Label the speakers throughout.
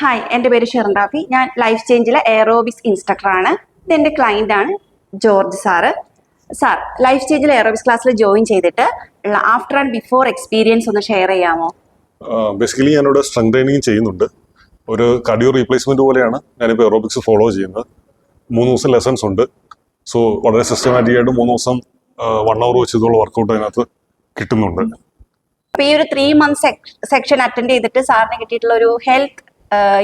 Speaker 1: Hi, എൻ്റെ പേര് ഷെറിൻ റാഫി. ഞാൻ ലൈഫ് ചേഞ്ചിലെ എയറോബിക്സ് ഇൻസ്ട്രക്ടറാണ്. ഇതെൻ്റെ ക്ലയൻ്റാണ് ജോർജ് സാറ്. സാർ, ലൈഫ് ചേഞ്ചിലെ എയറോബിക്സ് ക്ലാസ്സിൽ ജോയിൻ ചെയ്തിട്ട് ഉള്ള ആഫ്റ്റർ ആൻഡ് ബിഫോർ എക്സ്പീരിയൻസ് ഒന്ന് ഷെയർ ചെയ്യാമോ?
Speaker 2: ബേസിക്കലി ഞാനിവിടെ സ്ട്രെങ്ത് ട്രെയിനിങ് ചെയ്യുന്നുണ്ട്. ഒരു കാർഡിയോ റീപ്ലേസ്മെൻറ്റ് പോലെയാണ് ഞാനിപ്പോൾ എയറോബിക്സ് ഫോളോ ചെയ്യുന്നത്. 3 ദിവസം ലെസൺസ് ഉണ്ട്. സോ വളരെ സിസ്റ്റമാറ്റിക് ആയിട്ട് 3 ദിവസം 1 hour വെച്ചതുള്ള വർക്കൗട്ട് അതിനകത്ത് കിട്ടുന്നുണ്ട്.
Speaker 1: അപ്പോൾ ഈ ഒരു 3 months സെക്ഷൻ അറ്റൻഡ് ചെയ്തിട്ട് സാറിന് കിട്ടിയിട്ടുള്ള ഒരു ഹെൽത്ത്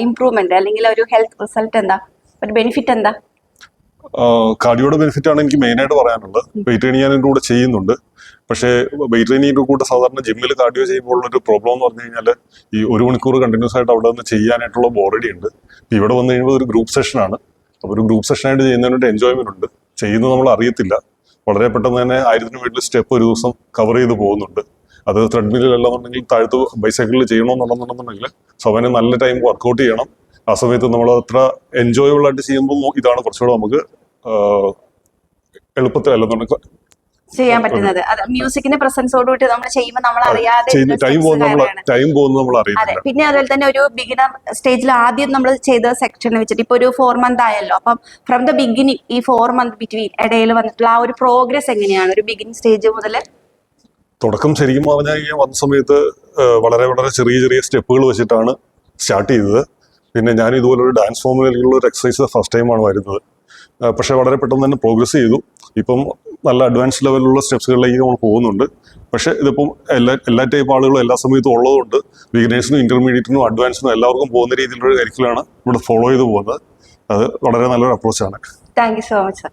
Speaker 1: ഇംപ്രൂവ്മെന്റ് അല്ലെങ്കിൽ ഒരു ഹെൽത്ത് റിസൾട്ട് എന്താ, ഒരു ബെനിഫിറ്റ് എന്താ?
Speaker 2: കാർഡിയോയുടെ ബെനിഫിറ്റ് ആണ് എനിക്ക് മെയിനായിട്ട് പറയാനുള്ളത്. വെയിറ്റ് ട്രെയിനിങ് ഞാൻ ഇതിൻ്റെ കൂടെ ചെയ്യുന്നുണ്ട്. പക്ഷേ വെയിറ്റ് ട്രെയിനിങ്ങിൻ്റെ കൂടെ സാധാരണ ജിമ്മിൽ കാർഡിയോ ചെയ്യുമ്പോൾ ഒരു പ്രോബ്ലം എന്ന് പറഞ്ഞു കഴിഞ്ഞാൽ ഈ 1 മണിക്കൂർ കണ്ടിന്യൂസ് ആയിട്ട് അവിടെ നിന്ന് ചെയ്യാനായിട്ടുള്ള ബോറടി ഉണ്ട്. ഇവിടെ വന്നു കഴിയുമ്പോൾ ഒരു ഗ്രൂപ്പ് സെഷനാണ്. അപ്പോൾ ഒരു ഗ്രൂപ്പ് സെഷനായിട്ട് ചെയ്യുന്നതിനൊരു എൻജോയ്മെന്റ് ഉണ്ട്. ചെയ്യുന്നത് നമ്മൾ അറിയത്തില്ല. വളരെ പെട്ടെന്ന് തന്നെ 1000 വീട്ടിൽ സ്റ്റെപ്പ് ഒരു ദിവസം കവർ ചെയ്ത് പോകുന്നുണ്ട്. അത് ത്രെഡ്മില്ലെന്നുണ്ടെങ്കിൽ താഴത്ത് ബൈസൈക്കിളിൽ ചെയ്യണമെന്നുണ്ടെന്നുണ്ടെങ്കിൽ അവന് നല്ല ടൈം വർക്കൗട്ട് ചെയ്യണം. ആ സമയത്ത് നമ്മൾ അത്ര എൻജോയബിൾ ആയിട്ട് ചെയ്യുമ്പോൾ ഇതാണ് കുറച്ചുകൂടെ നമുക്ക് എളുപ്പത്തിൽ അല്ലെന്നുണ്ടെങ്കിൽ
Speaker 1: ചെയ്യാൻ പറ്റുന്നത്. മ്യൂസിക്കിന്റെ പ്രസൻസോടുകൂടി നമ്മൾ ചെയ്യുമ്പോൾ നമ്മൾ അറിയാതെ
Speaker 2: ടൈം പോകുന്നത് നമ്മൾ അറിയില്ല.
Speaker 1: പിന്നെ അതുപോലെ തന്നെ ഒരു ബിഗിനർ സ്റ്റേജിൽ ആദ്യം നമ്മൾ ചെയ്ത സെക്ഷനെ വെച്ചിട്ട് ഇപ്പൊ ഒരു 4 month ആയല്ലോ. അപ്പം ഫ്രം ദ ബിഗിനിങ് ഈ 4 month ബിറ്റ്വീൻ ഇടയിൽ വന്നിട്ടുള്ള ആ ഒരു പ്രോഗ്രസ് എങ്ങനെയാണ് ഒരു ബിഗിനിങ് സ്റ്റേജ് മുതൽ?
Speaker 2: തുടക്കം ശരിക്കും പറഞ്ഞാൽ വന്ന സമയത്ത് വളരെ വളരെ ചെറിയ സ്റ്റെപ്പുകൾ വെച്ചിട്ടാണ് സ്റ്റാർട്ട് ചെയ്തത്. പിന്നെ ഞാൻ ഇതുപോലൊരു ഡാൻസ് ഫോമിലുള്ള ഒരു എക്സസൈസ് ഫസ്റ്റ് ടൈമാണ് വരുന്നത്. പക്ഷെ വളരെ പെട്ടെന്ന് തന്നെ പ്രോഗ്രസ് ചെയ്തു. ഇപ്പം നല്ല അഡ്വാൻസ് ലെവലിലുള്ള സ്റ്റെപ്സുകളിലേക്ക് നമ്മൾ പോകുന്നുണ്ട്. പക്ഷേ ഇതിപ്പം എല്ലാ ടൈപ്പ് ആളുകളും എല്ലാ സമയത്തും ഉള്ളതുകൊണ്ട് ബിഗിനേഴ്സിനും ഇന്റർമീഡിയറ്റിനും അഡ്വാൻസിനും എല്ലാവർക്കും പോകുന്ന രീതിയിലുള്ള കരിക്കുലാണ് ഇവിടെ ഫോളോ ചെയ്ത് പോകുന്നത്. അത് വളരെ നല്ലൊരു അപ്രോച്ചാണ്.
Speaker 1: Thank you so much.